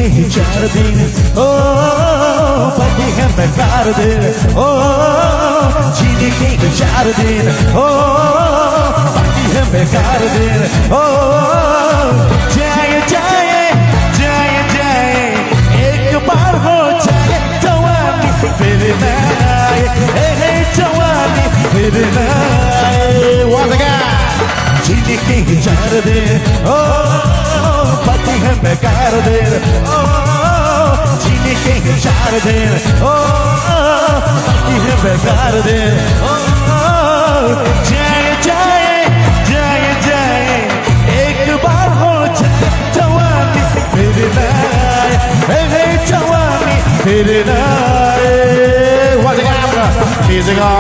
के ही 4 दिन ओ बाकी है बेकार दिन ओ जीने के ही 4 दिन ओ बाकी है बेकार दिन ओ जाए जाए जाए जाए एक बार हो जाए जवानी फिर ना आए जवानी फिर ना आए once again जीने के ही 4 दिन ओ बाकी है बेकार दिन ओ जीने के ही 4 दिन ओ बाकी है बेकार दिन ओ जाए जाए जाए जाए एक बार हो जाए जवानी फिर ना आए जवानी फिर ना आए once again music on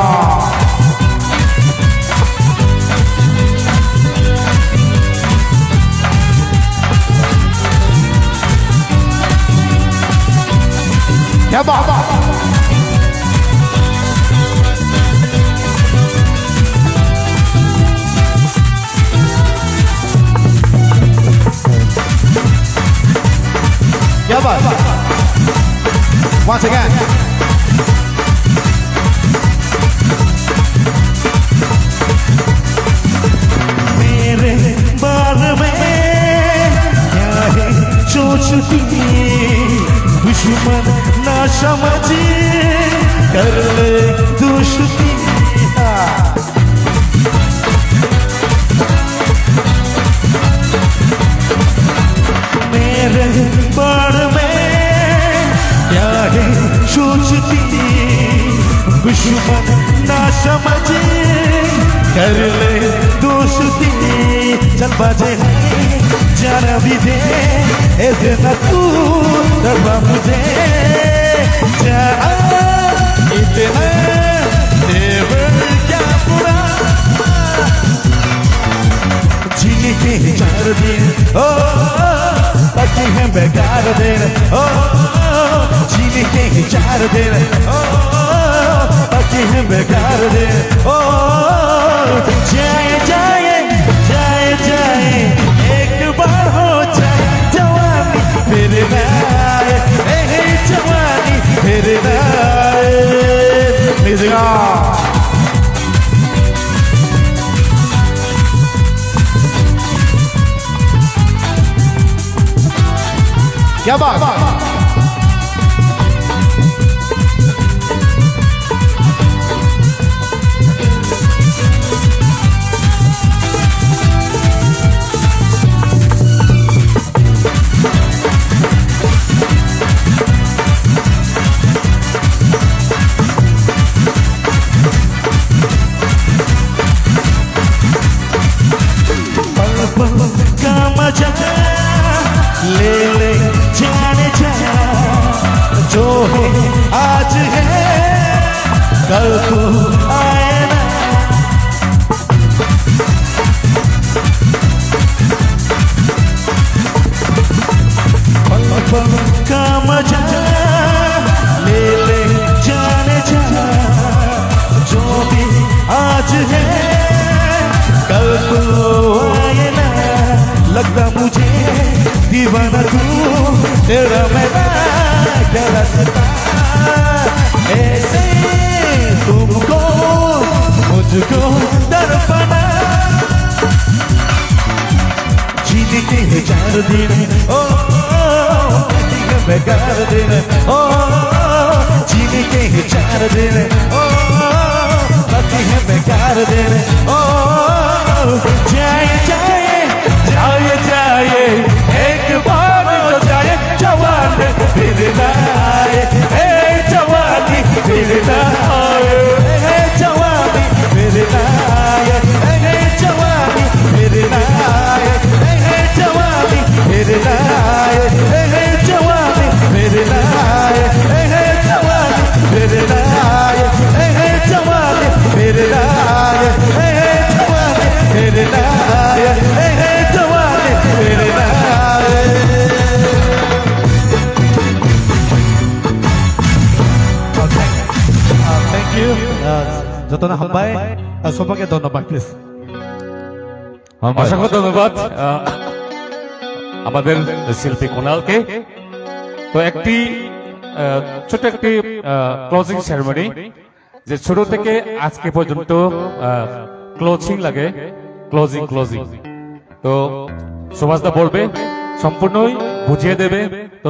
क्या बात क्या बात once again मेरे बारे में क्या है सोचती दुश्मन ना समझे कर ले दोस्ती मेरे बारे में क्या है सोचती दुश्मन ना समझे कर ले दोस्ती चल बाजे जाना भी दे ऐसे न तू डरवा मुझे इतना देव क्या बुरा जीने के 4 दिन ओ बाकी है बेकार दिन ओ जीने के 4 दिन ओ बाकी है बेकार दिन ओ जाए जाए जाए जाए एक बार हो जाए जवानी फिर ना आए जवानी फिर ना आए म्यूजिक क्या बात का मजा ले ले जाने जा जो है आज है कल को आए ना पल पल का मजा ले ले जाने जा जो भी आज है कल को आए ना लगता मुझे दीवाना तू तेरा मेरा क्या रास्ता ऐसे तुमको मुझको दर्पणा जीने के 4 दिन ओ बेकार दिन ओ जीने के 4 दिन ओ बाकी है बेकार दिन ओ जाए जाए जाए जाए एक बार तो जाए जवानी फिर ना आए जवानी फिर ना आए जवानी फिर ना आए जवानी फिर ना आए जवानी फिर ना आए जवानी फिर ना आए जवानी फिर ना आए जवानी फिर ना आए जवानी फिर ना आए जवानी फिर ना आए Thank you. যত না হাম্বাই সবাইকে ধন্যবাদ প্লিজ। অসংখ্য ধন্যবাদ আমাদের শিল্পী কুণালকে। তো একটি ছোট একটি ক্লোজিং সেরেমনি, যে ছোট থেকে আজকে পর্যন্ত ক্লোজিং লাগে, ক্লোজিং ক্লোজিং। তো সুভাষদা বলবে, সম্পূর্ণই বুঝিয়ে দেবে। তো